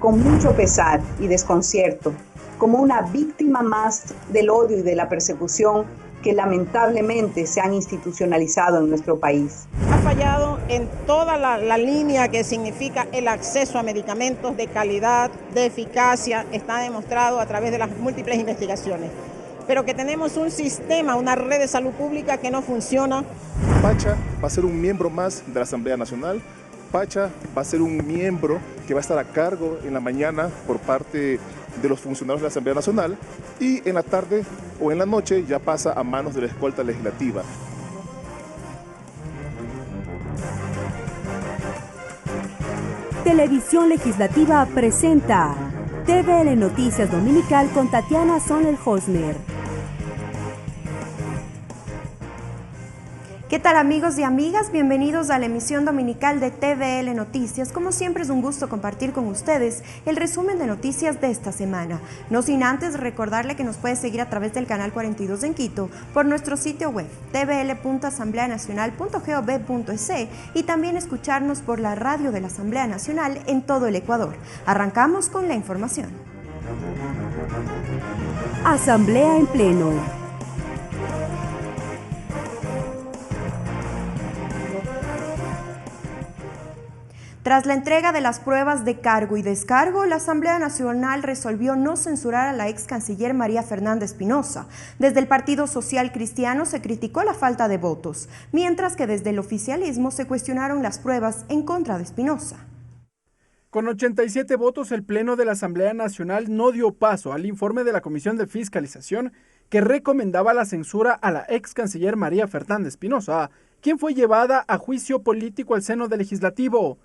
con mucho pesar y desconcierto, como una víctima más del odio y de la persecución que lamentablemente se han institucionalizado en nuestro país. Ha fallado en toda la línea que significa el acceso a medicamentos de calidad, de eficacia, está demostrado a través de las múltiples investigaciones. Pero que tenemos un sistema, una red de salud pública que no funciona. Pacha va a ser un miembro más de la Asamblea Nacional. Pacha va a ser un miembro que va a estar a cargo en la mañana por parte de los funcionarios de la Asamblea Nacional y en la tarde o en la noche ya pasa a manos de la escolta legislativa. Televisión Legislativa presenta TVL Noticias Dominical con Tatiana Sonel-Hosmer. ¿Qué tal, amigos y amigas? Bienvenidos a la emisión dominical de TVL Noticias. Como siempre es un gusto compartir con ustedes el resumen de noticias de esta semana. No sin antes recordarle que nos puede seguir a través del canal 42 en Quito, por nuestro sitio web tvl.asambleanacional.gov.es y también escucharnos por la radio de la Asamblea Nacional en todo el Ecuador. Arrancamos con la información. Asamblea en pleno. Tras la entrega de las pruebas de cargo y descargo, la Asamblea Nacional resolvió no censurar a la ex canciller María Fernanda Espinosa. Desde el Partido Social Cristiano se criticó la falta de votos, mientras que desde el oficialismo se cuestionaron las pruebas en contra de Espinosa. Con 87 votos, el Pleno de la Asamblea Nacional no dio paso al informe de la Comisión de Fiscalización que recomendaba la censura a la ex canciller María Fernanda Espinosa, quien fue llevada a juicio político al seno del Legislativo.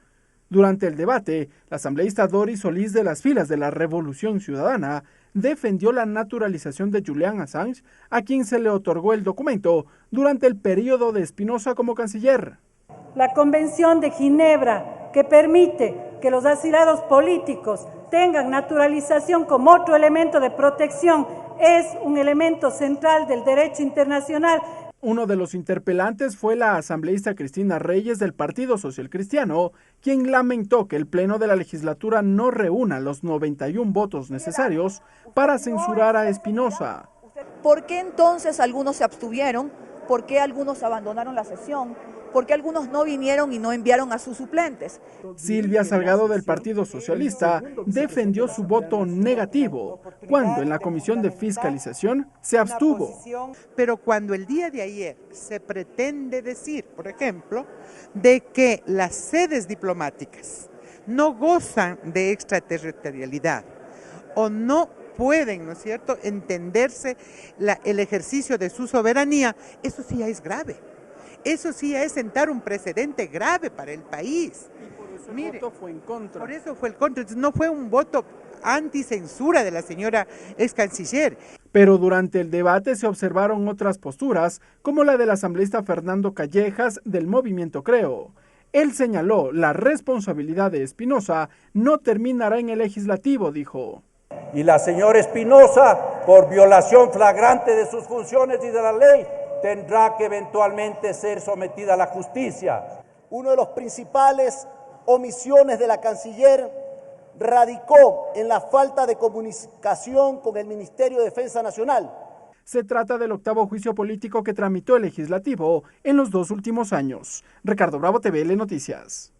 Durante el debate, la asambleísta Doris Solís, de las filas de la Revolución Ciudadana, defendió la naturalización de Julian Assange, a quien se le otorgó el documento durante el periodo de Espinosa como canciller. La Convención de Ginebra, que permite que los asilados políticos tengan naturalización como otro elemento de protección, es un elemento central del derecho internacional. Uno de los interpelantes fue la asambleísta Cristina Reyes del Partido Social Cristiano, quien lamentó que el Pleno de la legislatura no reúna los 91 votos necesarios para censurar a Espinosa. ¿Por qué entonces algunos se abstuvieron? ¿Por qué algunos abandonaron la sesión? ¿Por qué algunos no vinieron y no enviaron a sus suplentes? Silvia Salgado del Partido Socialista defendió su voto negativo cuando en la Comisión de Fiscalización se abstuvo. Pero cuando el día de ayer se pretende decir, por ejemplo, de que las sedes diplomáticas no gozan de extraterritorialidad o no pueden, ¿no es cierto?, entenderse el ejercicio de su soberanía, eso sí ya es grave. Eso sí es sentar un precedente grave para el país. Y por eso el voto fue en contra. Por eso fue el contra, no fue un voto anticensura de la señora ex canciller. Pero durante el debate se observaron otras posturas, como la del asambleísta Fernando Callejas del Movimiento Creo. Él señaló la responsabilidad de Espinosa no terminará en el legislativo, dijo. Y la señora Espinosa, por violación flagrante de sus funciones y de la ley, tendrá que eventualmente ser sometida a la justicia. Uno de los principales omisiones de la canciller radicó en la falta de comunicación con el Ministerio de Defensa Nacional. Se trata del octavo juicio político que tramitó el legislativo en los 2 últimos años. Ricardo Bravo, TVL Noticias.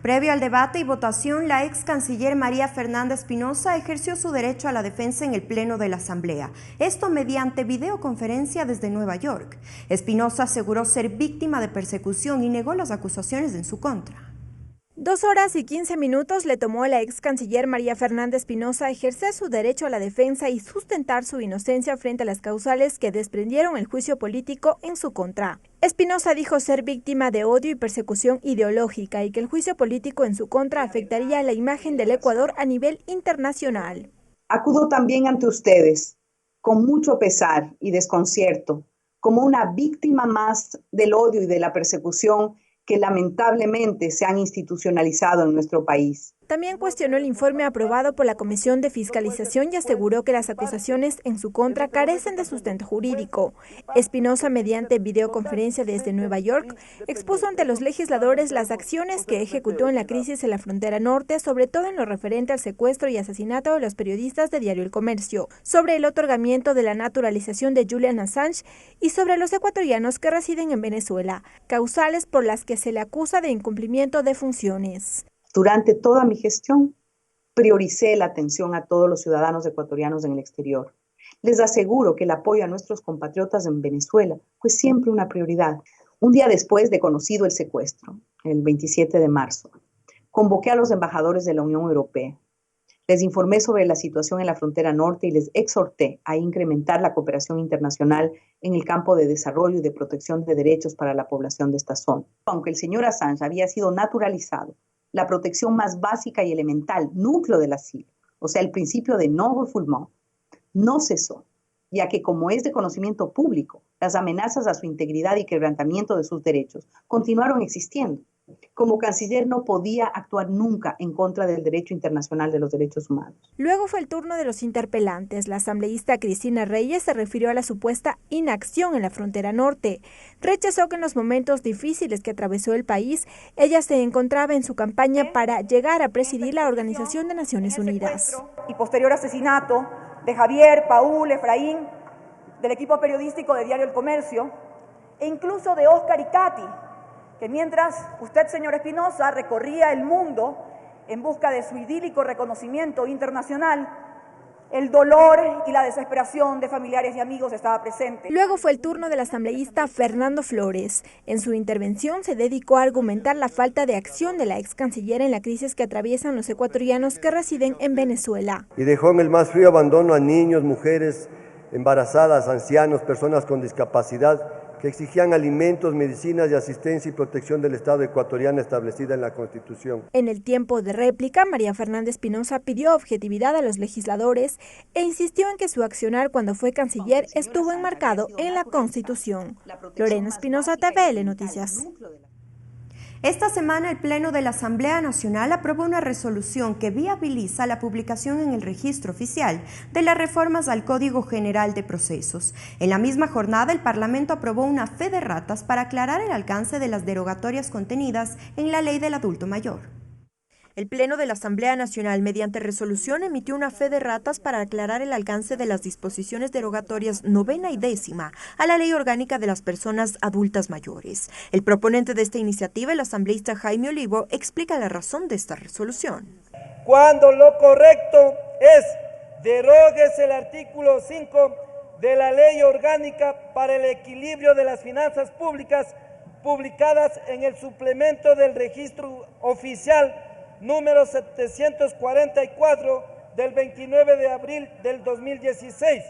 Previo al debate y votación, la ex canciller María Fernanda Espinosa ejerció su derecho a la defensa en el Pleno de la Asamblea, esto mediante videoconferencia desde Nueva York. Espinosa aseguró ser víctima de persecución y negó las acusaciones en su contra. 2 horas y 15 minutos le tomó a la ex canciller María Fernanda Espinosa ejercer su derecho a la defensa y sustentar su inocencia frente a las causales que desprendieron el juicio político en su contra. Espinosa dijo ser víctima de odio y persecución ideológica y que el juicio político en su contra afectaría la imagen del Ecuador a nivel internacional. Acudo también ante ustedes con mucho pesar y desconcierto, como una víctima más del odio y de la persecución que lamentablemente se han institucionalizado en nuestro país. También cuestionó el informe aprobado por la Comisión de Fiscalización y aseguró que las acusaciones en su contra carecen de sustento jurídico. Espinosa, mediante videoconferencia desde Nueva York, expuso ante los legisladores las acciones que ejecutó en la crisis en la frontera norte, sobre todo en lo referente al secuestro y asesinato de los periodistas de Diario El Comercio, sobre el otorgamiento de la naturalización de Julian Assange y sobre los ecuatorianos que residen en Venezuela, causales por las que se le acusa de incumplimiento de funciones. Durante toda mi gestión, prioricé la atención a todos los ciudadanos ecuatorianos en el exterior. Les aseguro que el apoyo a nuestros compatriotas en Venezuela fue siempre una prioridad. Un día después de conocido el secuestro, el 27 de marzo, convoqué a los embajadores de la Unión Europea. Les informé sobre la situación en la frontera norte y les exhorté a incrementar la cooperación internacional en el campo de desarrollo y de protección de derechos para la población de esta zona. Aunque el señor Assange había sido naturalizado, la protección más básica y elemental, núcleo del asilo, o sea, el principio de non-refoulement, no cesó, ya que, como es de conocimiento público, las amenazas a su integridad y quebrantamiento de sus derechos continuaron existiendo. Como canciller no podía actuar nunca en contra del derecho internacional de los derechos humanos. Luego fue el turno de los interpelantes. La asambleísta Cristina Reyes se refirió a la supuesta inacción en la frontera norte. Rechazó que en los momentos difíciles que atravesó el país, ella se encontraba en su campaña para llegar a presidir la Organización de Naciones Unidas. Y posterior asesinato de Javier, Paul, Efraín, del equipo periodístico de Diario El Comercio, e incluso de Oscar y Katy, que mientras usted, señor Espinosa, recorría el mundo en busca de su idílico reconocimiento internacional, el dolor y la desesperación de familiares y amigos estaba presente. Luego fue el turno del asambleísta Fernando Flores. En su intervención se dedicó a argumentar la falta de acción de la ex canciller en la crisis que atraviesan los ecuatorianos que residen en Venezuela. Y dejó en el más frío abandono a niños, mujeres, embarazadas, ancianos, personas con discapacidad, que exigían alimentos, medicinas y asistencia y protección del Estado ecuatoriano establecida en la Constitución. En el tiempo de réplica, María Fernanda Espinosa pidió objetividad a los legisladores e insistió en que su accionar cuando fue canciller estuvo enmarcado en la Constitución. Lorena Espinosa, TVL Noticias. Esta semana el Pleno de la Asamblea Nacional aprobó una resolución que viabiliza la publicación en el registro oficial de las reformas al Código General de Procesos. En la misma jornada, el Parlamento aprobó una fe de ratas para aclarar el alcance de las derogatorias contenidas en la Ley del Adulto Mayor. El Pleno de la Asamblea Nacional, mediante resolución, emitió una fe de ratas para aclarar el alcance de las disposiciones derogatorias 9ª y 10ª a la Ley Orgánica de las Personas Adultas Mayores. El proponente de esta iniciativa, el asambleísta Jaime Olivo, explica la razón de esta resolución. Cuando lo correcto es derogues el artículo 5 de la Ley Orgánica para el Equilibrio de las Finanzas Públicas, publicadas en el suplemento del registro oficial número 744 del 29 de abril del 2016.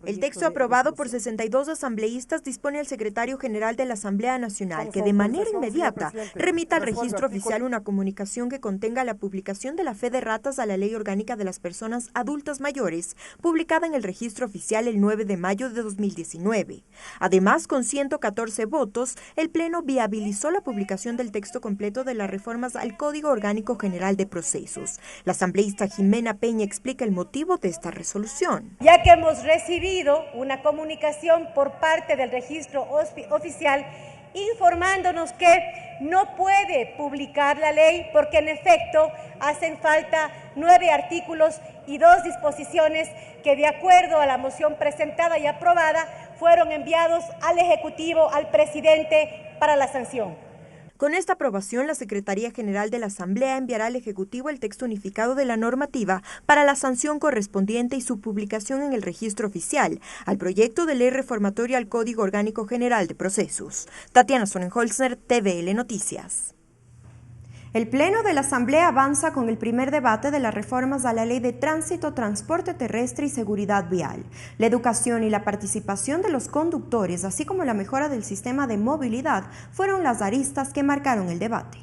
El texto aprobado por 62 asambleístas dispone al secretario general de la Asamblea Nacional que de manera inmediata remita al registro oficial una comunicación que contenga la publicación de la fe de ratas a la Ley Orgánica de las Personas Adultas Mayores, publicada en el registro oficial el 9 de mayo de 2019. Además, con 114 votos, el Pleno viabilizó la publicación del texto completo de las reformas al Código Orgánico General de Procesos. La asambleísta Jimena Peña explica el motivo de esta resolución. Ya que hemos recibido una comunicación por parte del registro oficial informándonos que no puede publicar la ley porque en efecto hacen falta 9 artículos y 2 disposiciones que, de acuerdo a la moción presentada y aprobada, fueron enviados al Ejecutivo, al presidente, para la sanción. Con esta aprobación, la Secretaría General de la Asamblea enviará al Ejecutivo el texto unificado de la normativa para la sanción correspondiente y su publicación en el registro oficial al proyecto de ley reformatoria al Código Orgánico General de Procesos. Tatiana Sonnenholzner, TVL Noticias. El Pleno de la Asamblea avanza con el primer debate de las reformas a la Ley de Tránsito, Transporte Terrestre y Seguridad Vial. La educación y la participación de los conductores, así como la mejora del sistema de movilidad, fueron las aristas que marcaron el debate.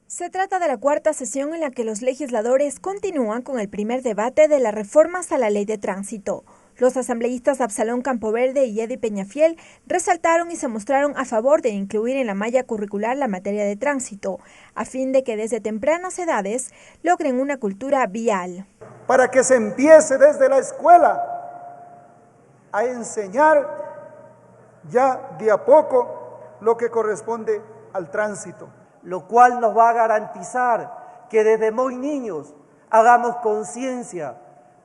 Se trata de la cuarta sesión en la que los legisladores continúan con el primer debate de las reformas a la Ley de Tránsito. Los asambleístas Absalón Campoverde y Eddie Peñafiel resaltaron y se mostraron a favor de incluir en la malla curricular la materia de tránsito, a fin de que desde tempranas edades logren una cultura vial. Para que se empiece desde la escuela a enseñar ya de a poco lo que corresponde al tránsito. Lo cual nos va a garantizar que desde muy niños hagamos conciencia,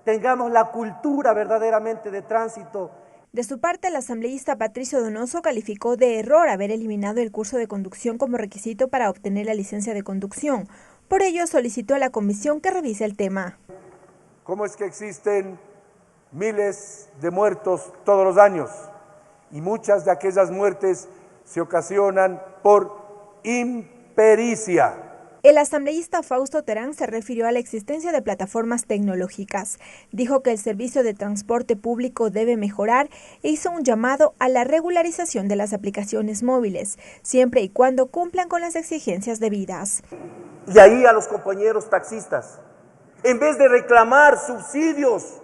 tengamos la cultura verdaderamente de tránsito. De su parte, el asambleísta Patricio Donoso calificó de error haber eliminado el curso de conducción como requisito para obtener la licencia de conducción. Por ello, solicitó a la comisión que revise el tema. ¿Cómo es que existen miles de muertos todos los años? Y muchas de aquellas muertes se ocasionan por impericia. El asambleísta Fausto Terán se refirió a la existencia de plataformas tecnológicas. Dijo que el servicio de transporte público debe mejorar e hizo un llamado a la regularización de las aplicaciones móviles, siempre y cuando cumplan con las exigencias debidas. Y ahí a los compañeros taxistas, en vez de reclamar subsidios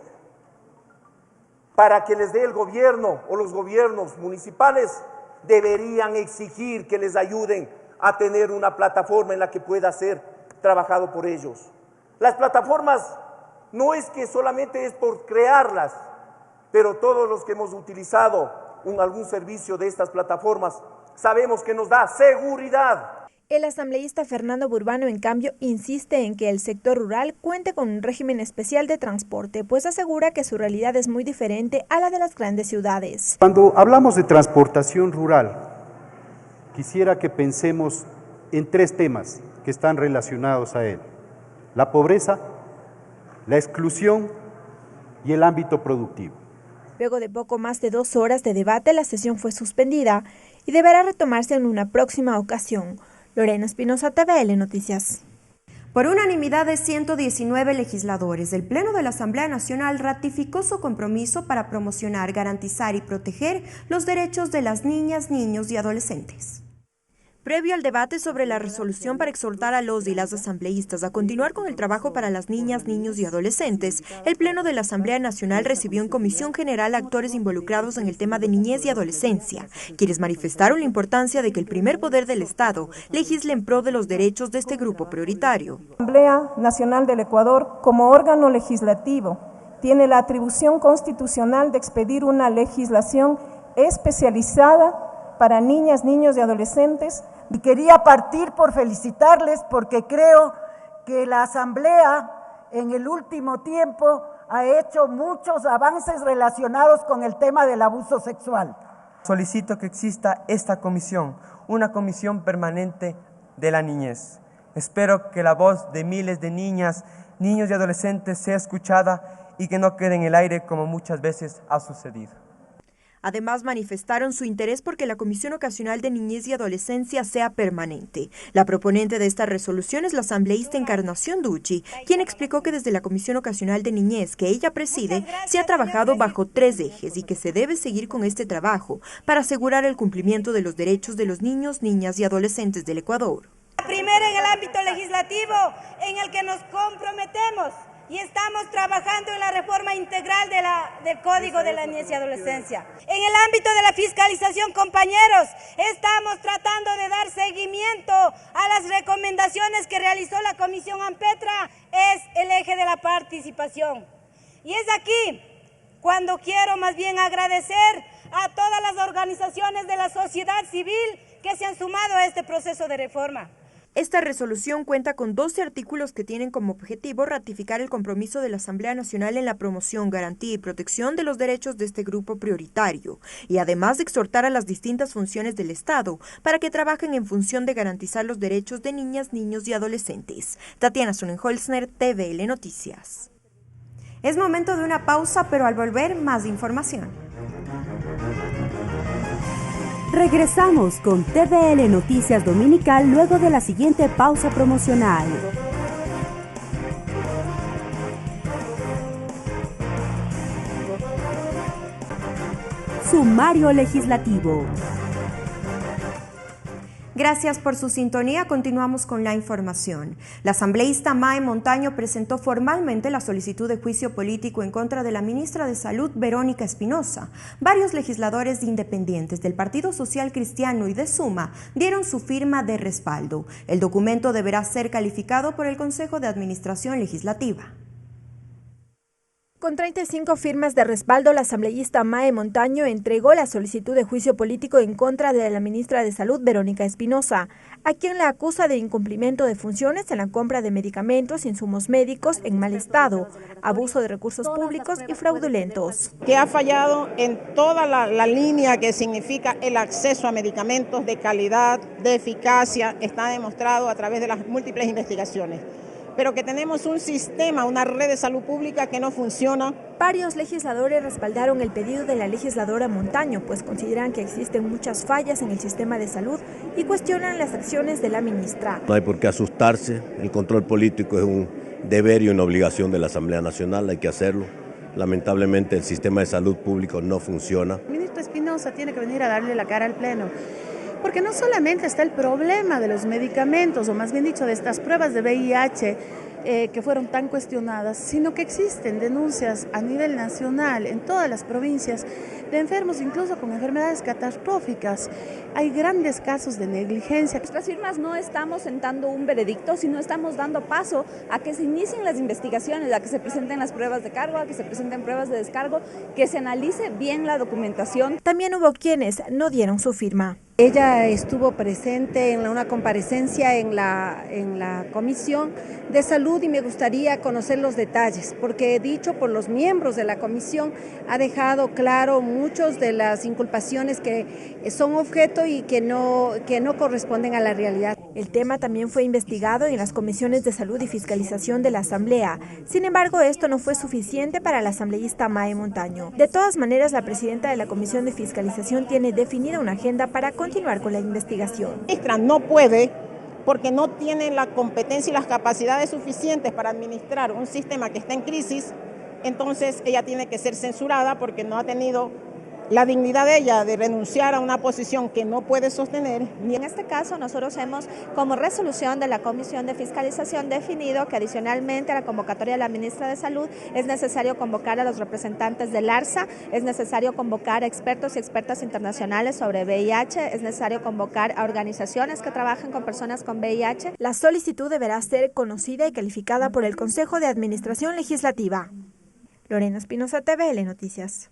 para que les dé el gobierno o los gobiernos municipales, deberían exigir que les ayuden a tener una plataforma en la que pueda ser trabajado por ellos. Las plataformas no es que solamente es por crearlas, pero todos los que hemos utilizado algún servicio de estas plataformas sabemos que nos da seguridad. El asambleísta Fernando Burbano, en cambio, insiste en que el sector rural cuente con un régimen especial de transporte, pues asegura que su realidad es muy diferente a la de las grandes ciudades. Cuando hablamos de transportación rural, quisiera que pensemos en 3 temas que están relacionados a él: la pobreza, la exclusión y el ámbito productivo. Luego de poco más de 2 horas de debate, la sesión fue suspendida y deberá retomarse en una próxima ocasión. Lorena Espinosa, TVL Noticias. Por unanimidad de 119 legisladores, el Pleno de la Asamblea Nacional ratificó su compromiso para promocionar, garantizar y proteger los derechos de las niñas, niños y adolescentes. Previo al debate sobre la resolución para exhortar a los y las asambleístas a continuar con el trabajo para las niñas, niños y adolescentes, el Pleno de la Asamblea Nacional recibió en Comisión General a actores involucrados en el tema de niñez y adolescencia, quienes manifestaron la importancia de que el primer poder del Estado legisle en pro de los derechos de este grupo prioritario. La Asamblea Nacional del Ecuador, como órgano legislativo, tiene la atribución constitucional de expedir una legislación especializada para niñas, niños y adolescentes. Y quería partir por felicitarles porque creo que la Asamblea en el último tiempo ha hecho muchos avances relacionados con el tema del abuso sexual. Solicito que exista esta comisión, una comisión permanente de la niñez. Espero que la voz de miles de niñas, niños y adolescentes sea escuchada y que no quede en el aire como muchas veces ha sucedido. Además, manifestaron su interés porque la Comisión Ocasional de Niñez y Adolescencia sea permanente. La proponente de esta resolución es la asambleísta Encarnación Ducci, quien explicó que desde la Comisión Ocasional de Niñez que ella preside se ha trabajado bajo 3 ejes y que se debe seguir con este trabajo para asegurar el cumplimiento de los derechos de los niños, niñas y adolescentes del Ecuador. Primero, en el ámbito legislativo, en el que nos comprometemos y estamos trabajando en la reforma integral del Código de la Niñez y Adolescencia. En el ámbito de la fiscalización, compañeros, estamos tratando de dar seguimiento a las recomendaciones que realizó la Comisión AMPETRA, es el eje de la participación. Y es aquí cuando quiero más bien agradecer a todas las organizaciones de la sociedad civil que se han sumado a este proceso de reforma. Esta resolución cuenta con 12 artículos que tienen como objetivo ratificar el compromiso de la Asamblea Nacional en la promoción, garantía y protección de los derechos de este grupo prioritario, y además de exhortar a las distintas funciones del Estado para que trabajen en función de garantizar los derechos de niñas, niños y adolescentes. Tatiana Sonnenholzner, TVL Noticias. Es momento de una pausa, pero al volver, más información. Regresamos con TVL Noticias Dominical luego de la siguiente pausa promocional. Sumario legislativo. Gracias por su sintonía. Continuamos con la información. La asambleísta Mae Montaño presentó formalmente la solicitud de juicio político en contra de la ministra de Salud, Verónica Espinosa. Varios legisladores independientes del Partido Social Cristiano y de Suma dieron su firma de respaldo. El documento deberá ser calificado por el Consejo de Administración Legislativa. Con 35 firmas de respaldo, la asambleísta Mae Montaño entregó la solicitud de juicio político en contra de la ministra de Salud, Verónica Espinosa, a quien la acusa de incumplimiento de funciones en la compra de medicamentos e insumos médicos en mal estado, abuso de recursos públicos y fraudulentos. Que ha fallado en toda la línea que significa el acceso a medicamentos de calidad, de eficacia, está demostrado a través de las múltiples investigaciones. Pero que tenemos un sistema, una red de salud pública que no funciona. Varios legisladores respaldaron el pedido de la legisladora Montaño, pues consideran que existen muchas fallas en el sistema de salud y cuestionan las acciones de la ministra. No hay por qué asustarse, el control político es un deber y una obligación de la Asamblea Nacional, hay que hacerlo. Lamentablemente el sistema de salud público no funciona. El ministro Espinosa tiene que venir a darle la cara al Pleno. Porque no solamente está el problema de los medicamentos, o más bien dicho, de estas pruebas de VIH que fueron tan cuestionadas, sino que existen denuncias a nivel nacional, en todas las provincias, de enfermos incluso con enfermedades catastróficas. Hay grandes casos de negligencia. Nuestras firmas no estamos sentando un veredicto, sino estamos dando paso a que se inicien las investigaciones, a que se presenten las pruebas de cargo, a que se presenten pruebas de descargo, que se analice bien la documentación. También hubo quienes no dieron su firma. Ella estuvo presente en una comparecencia en la Comisión de Salud y me gustaría conocer los detalles, porque dicho por los miembros de la comisión ha dejado claro muchas de las inculpaciones que son objeto y que no corresponden a la realidad. El tema también fue investigado en las comisiones de salud y fiscalización de la Asamblea. Sin embargo, esto no fue suficiente para la asambleísta Mae Montaño. De todas maneras, la presidenta de la Comisión de Fiscalización tiene definida una agenda para continuar con la investigación. La ministra no puede, porque no tiene la competencia y las capacidades suficientes para administrar un sistema que está en crisis, entonces ella tiene que ser censurada porque no ha tenido la dignidad de ella de renunciar a una posición que no puede sostener. Y en este caso nosotros hemos, como resolución de la Comisión de Fiscalización, definido que adicionalmente a la convocatoria de la ministra de Salud es necesario convocar a los representantes del ARSA, es necesario convocar a expertos y expertas internacionales sobre VIH, es necesario convocar a organizaciones que trabajen con personas con VIH. La solicitud deberá ser conocida y calificada por el Consejo de Administración Legislativa. Lorena Espinosa, TVL Noticias.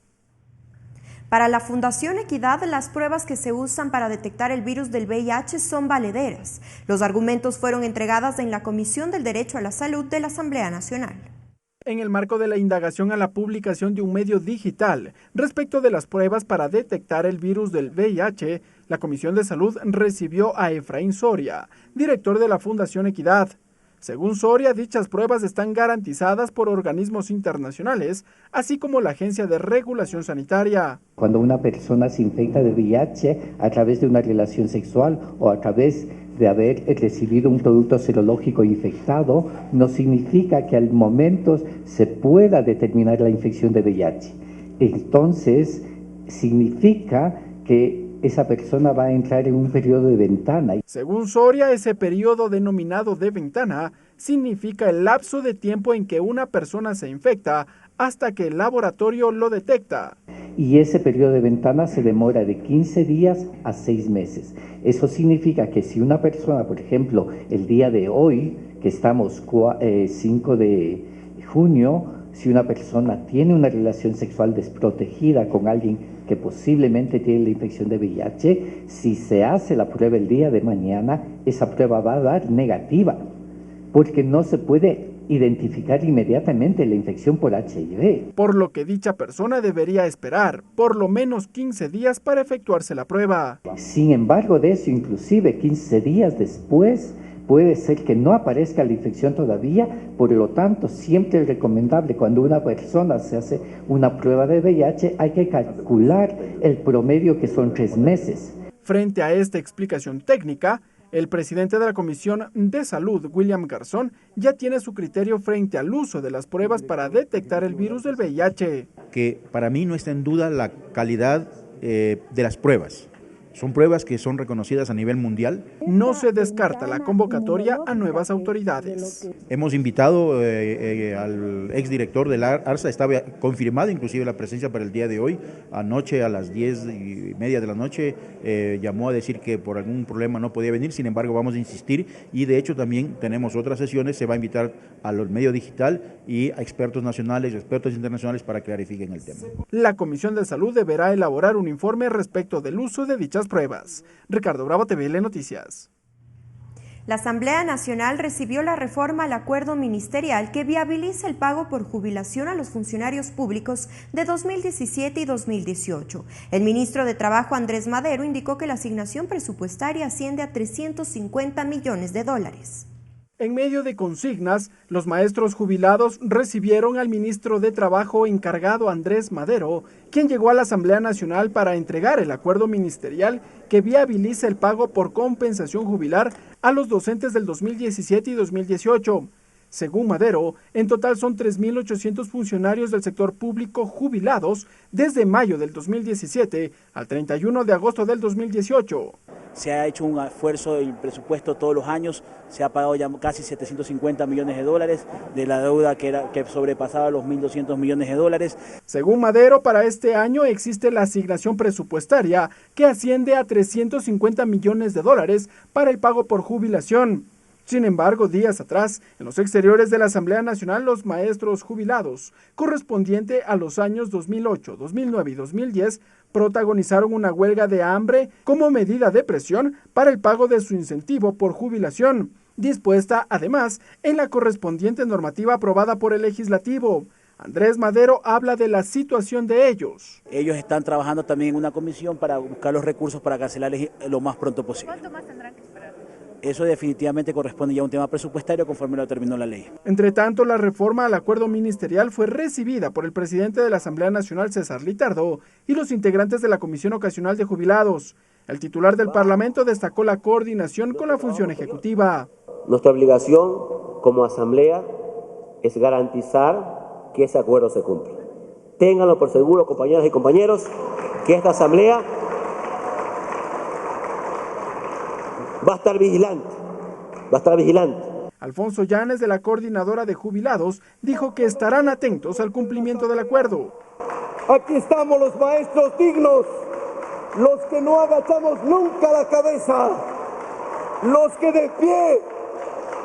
Para la Fundación Equidad, las pruebas que se usan para detectar el virus del VIH son valederas. Los argumentos fueron entregados en la Comisión del Derecho a la Salud de la Asamblea Nacional. En el marco de la indagación a la publicación de un medio digital respecto de las pruebas para detectar el virus del VIH, la Comisión de Salud recibió a Efraín Soria, director de la Fundación Equidad. Según Soria, dichas pruebas están garantizadas por organismos internacionales, así como la Agencia de Regulación Sanitaria. Cuando una persona se infecta de VIH a través de una relación sexual o a través de haber recibido un producto serológico infectado, no significa que al momento se pueda determinar la infección de VIH. Entonces, significa que esa persona va a entrar en un periodo de ventana. Según Soria, ese periodo denominado de ventana significa el lapso de tiempo en que una persona se infecta hasta que el laboratorio lo detecta. Y ese periodo de ventana se demora de 15 días a 6 meses. Eso significa que si una persona, por ejemplo, el día de hoy, que estamos 5 de junio, si una persona tiene una relación sexual desprotegida con alguien que posiblemente tiene la infección de VIH, si se hace la prueba el día de mañana, esa prueba va a dar negativa, porque no se puede identificar inmediatamente la infección por HIV. Por lo que dicha persona debería esperar por lo menos 15 días para efectuarse la prueba. Sin embargo, de eso, inclusive 15 días después, puede ser que no aparezca la infección todavía, por lo tanto, siempre es recomendable cuando una persona se hace una prueba de VIH, hay que calcular el promedio que son 3 meses. Frente a esta explicación técnica, el presidente de la Comisión de Salud, William Garzón, ya tiene su criterio frente al uso de las pruebas para detectar el virus del VIH. Que para mí no está en duda la calidad de las pruebas. Son pruebas que son reconocidas a nivel mundial. No se descarta la convocatoria a nuevas autoridades. Hemos invitado al exdirector de la ARSA, estaba confirmada inclusive la presencia para el día de hoy. Anoche a las 10:30 de la noche llamó a decir que por algún problema no podía venir, sin embargo vamos a insistir y de hecho también tenemos otras sesiones, se va a invitar a los medios digital y a expertos nacionales, expertos internacionales para clarifiquen el tema. La Comisión de Salud deberá elaborar un informe respecto del uso de dichas pruebas. Ricardo Bravo, TVL Noticias. La Asamblea Nacional recibió la reforma al acuerdo ministerial que viabiliza el pago por jubilación a los funcionarios públicos de 2017 y 2018. El ministro de Trabajo, Andrés Madero, indicó que la asignación presupuestaria asciende a $350 millones. En medio de consignas, los maestros jubilados recibieron al ministro de Trabajo encargado, Andrés Madero, quien llegó a la Asamblea Nacional para entregar el acuerdo ministerial que viabiliza el pago por compensación jubilar a los docentes del 2017 y 2018. Según Madero, en total son 3.800 funcionarios del sector público jubilados desde mayo del 2017 al 31 de agosto del 2018. Se ha hecho un esfuerzo del presupuesto todos los años, se ha pagado ya casi $750 millones de la deuda que sobrepasaba los $1.200 millones. Según Madero, para este año existe la asignación presupuestaria que asciende a $350 millones para el pago por jubilación. Sin embargo, días atrás, en los exteriores de la Asamblea Nacional, los maestros jubilados, correspondiente a los años 2008, 2009 y 2010, protagonizaron una huelga de hambre como medida de presión para el pago de su incentivo por jubilación, dispuesta además en la correspondiente normativa aprobada por el Legislativo. Andrés Madero habla de la situación de ellos. Ellos están trabajando también en una comisión para buscar los recursos para cancelarles lo más pronto posible. ¿Cuánto más tendrán que esperar? Eso definitivamente corresponde ya a un tema presupuestario conforme lo determinó la ley. Entre tanto, la reforma al acuerdo ministerial fue recibida por el presidente de la Asamblea Nacional, César Litardo, y los integrantes de la Comisión Ocasional de Jubilados. El titular del Parlamento destacó la coordinación con la función ejecutiva. Nuestra obligación como Asamblea es garantizar que ese acuerdo se cumpla. Ténganlo por seguro, compañeras y compañeros, que esta Asamblea va a estar vigilante. Alfonso Llanes, de la Coordinadora de Jubilados, dijo que estarán atentos al cumplimiento del acuerdo. Aquí estamos los maestros dignos, los que no agachamos nunca la cabeza, los que de pie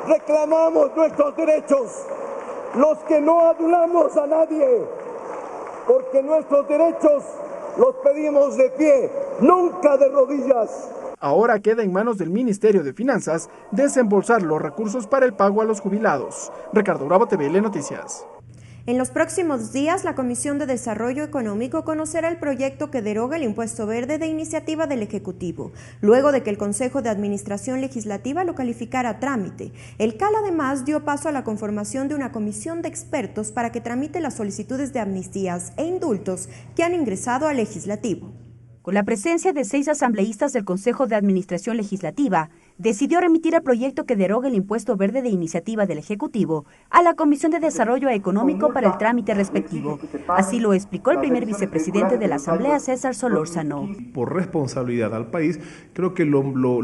reclamamos nuestros derechos, los que no adulamos a nadie, porque nuestros derechos los pedimos de pie, nunca de rodillas. Ahora queda en manos del Ministerio de Finanzas desembolsar los recursos para el pago a los jubilados. Ricardo Bravo, TVL Noticias. En los próximos días, la Comisión de Desarrollo Económico conocerá el proyecto que deroga el impuesto verde de iniciativa del Ejecutivo, luego de que el Consejo de Administración Legislativa lo calificara a trámite. El CAL además dio paso a la conformación de una comisión de expertos para que tramite las solicitudes de amnistías e indultos que han ingresado al Legislativo. Con la presencia de 6 asambleístas del Consejo de Administración Legislativa, decidió remitir el proyecto que deroga el impuesto verde de iniciativa del Ejecutivo a la Comisión de Desarrollo Económico para el trámite respectivo. Así lo explicó el primer vicepresidente de la Asamblea, César Solórzano. Por responsabilidad al país, creo que lo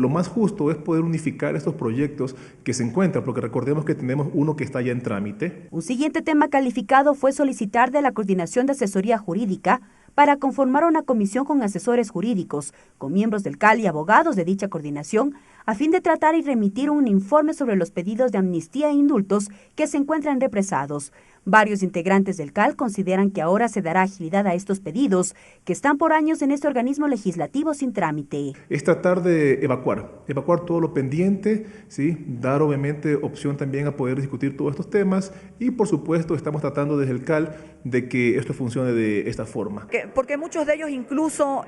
más justo es poder unificar estos proyectos que se encuentran, porque recordemos que tenemos uno que está ya en trámite. Un siguiente tema calificado fue solicitar de la Coordinación de Asesoría Jurídica para conformar una comisión con asesores jurídicos, con miembros del CAL y abogados de dicha coordinación, a fin de tratar y remitir un informe sobre los pedidos de amnistía e indultos que se encuentran represados. Varios integrantes del CAL consideran que ahora se dará agilidad a estos pedidos, que están por años en este organismo legislativo sin trámite. Es tratar de evacuar todo lo pendiente, ¿sí? Dar obviamente opción también a poder discutir todos estos temas y por supuesto estamos tratando desde el CAL de que esto funcione de esta forma. Porque muchos de ellos incluso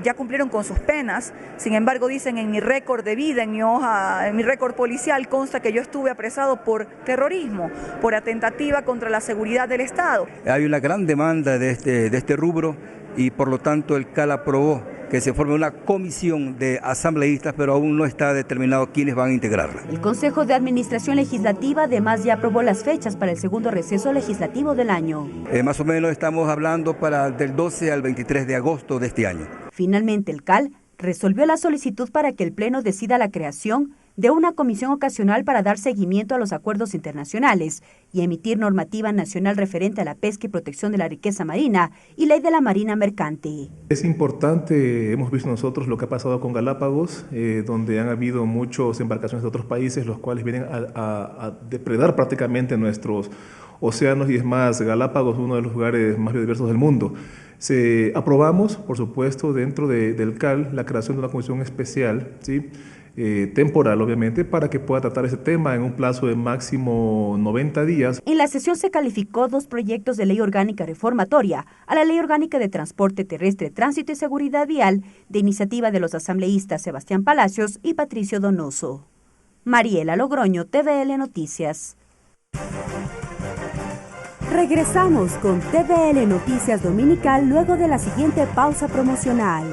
ya cumplieron con sus penas, sin embargo dicen en mi récord de vida, en mi hoja, en mi récord policial consta que yo estuve apresado por terrorismo, por atentativa contra la seguridad del Estado. Hay una gran demanda de este rubro y por lo tanto el CAL aprobó que se forme una comisión de asambleístas, pero aún no está determinado quiénes van a integrarla. El Consejo de Administración Legislativa además ya aprobó las fechas para el segundo receso legislativo del año. Más o menos estamos hablando del 12 al 23 de agosto de este año. Finalmente el CAL resolvió la solicitud para que el Pleno decida la creación de una comisión ocasional para dar seguimiento a los acuerdos internacionales y emitir normativa nacional referente a la pesca y protección de la riqueza marina y ley de la marina mercante. Es importante, hemos visto nosotros lo que ha pasado con Galápagos, donde han habido muchas embarcaciones de otros países, los cuales vienen a depredar prácticamente nuestros océanos, y es más, Galápagos es uno de los lugares más biodiversos del mundo. Aprobamos, por supuesto, dentro del CAL, la creación de una comisión especial, ¿sí? Temporal, obviamente, para que pueda tratar ese tema en un plazo de máximo 90 días. En la sesión se calificó 2 proyectos de ley orgánica reformatoria a la Ley Orgánica de Transporte Terrestre, Tránsito y Seguridad Vial, de iniciativa de los asambleístas Sebastián Palacios y Patricio Donoso. Mariela Logroño, TVL Noticias. Regresamos con TVL Noticias Dominical luego de la siguiente pausa promocional.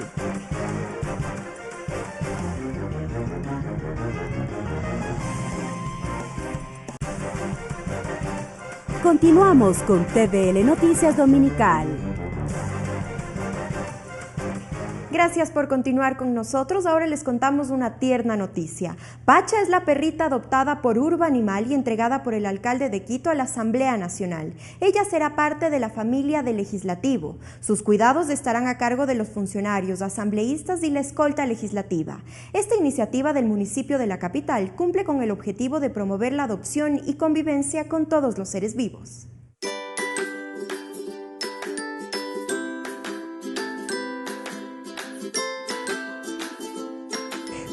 Continuamos con TVL Noticias Dominical. Gracias por continuar con nosotros. Ahora les contamos una tierna noticia. Pacha es la perrita adoptada por Urba Animal y entregada por el alcalde de Quito a la Asamblea Nacional. Ella será parte de la familia del legislativo. Sus cuidados estarán a cargo de los funcionarios, asambleístas y la escolta legislativa. Esta iniciativa del municipio de la capital cumple con el objetivo de promover la adopción y convivencia con todos los seres vivos.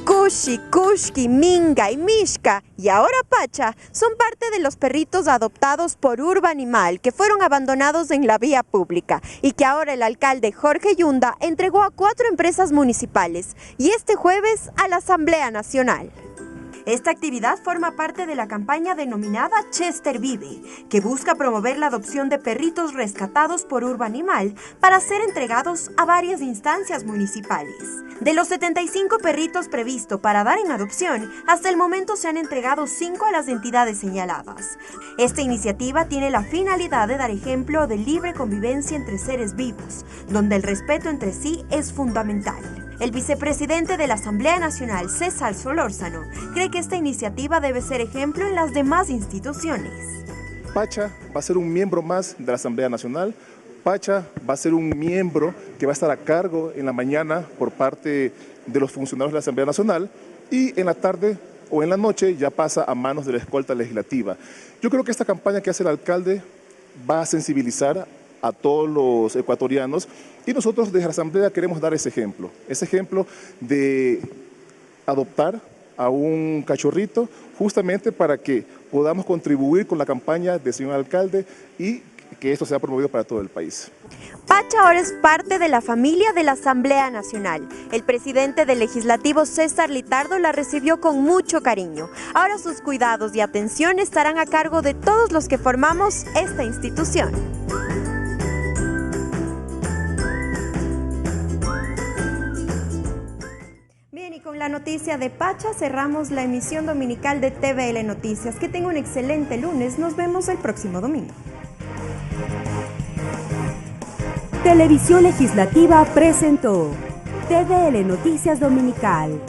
Kushi, Kushki, Minga y Mishka y ahora Pacha son parte de los perritos adoptados por Urba Animal que fueron abandonados en la vía pública y que ahora el alcalde Jorge Yunda entregó a 4 empresas municipales y este jueves a la Asamblea Nacional. Esta actividad forma parte de la campaña denominada Chester Vive, que busca promover la adopción de perritos rescatados por Urba Animal para ser entregados a varias instancias municipales. De los 75 perritos previstos para dar en adopción, hasta el momento se han entregado 5 a las entidades señaladas. Esta iniciativa tiene la finalidad de dar ejemplo de libre convivencia entre seres vivos, donde el respeto entre sí es fundamental. El vicepresidente de la Asamblea Nacional, César Solórzano, cree que esta iniciativa debe ser ejemplo en las demás instituciones. Pacha va a ser un miembro más de la Asamblea Nacional. Pacha va a ser un miembro que va a estar a cargo en la mañana por parte de los funcionarios de la Asamblea Nacional y en la tarde o en la noche ya pasa a manos de la escolta legislativa. Yo creo que esta campaña que hace el alcalde va a sensibilizar a todos los ecuatorianos y nosotros desde la Asamblea queremos dar ese ejemplo de adoptar a un cachorrito justamente para que podamos contribuir con la campaña del señor alcalde y que esto sea promovido para todo el país. Pacha ahora es parte de la familia de la Asamblea Nacional. El presidente del Legislativo, César Litardo, la recibió con mucho cariño. Ahora sus cuidados y atención estarán a cargo de todos los que formamos esta institución. Bien, y con la noticia de Pacha cerramos la emisión dominical de TVL Noticias. Que tenga un excelente lunes. Nos vemos el próximo domingo. Televisión Legislativa presentó TVL Noticias Dominical.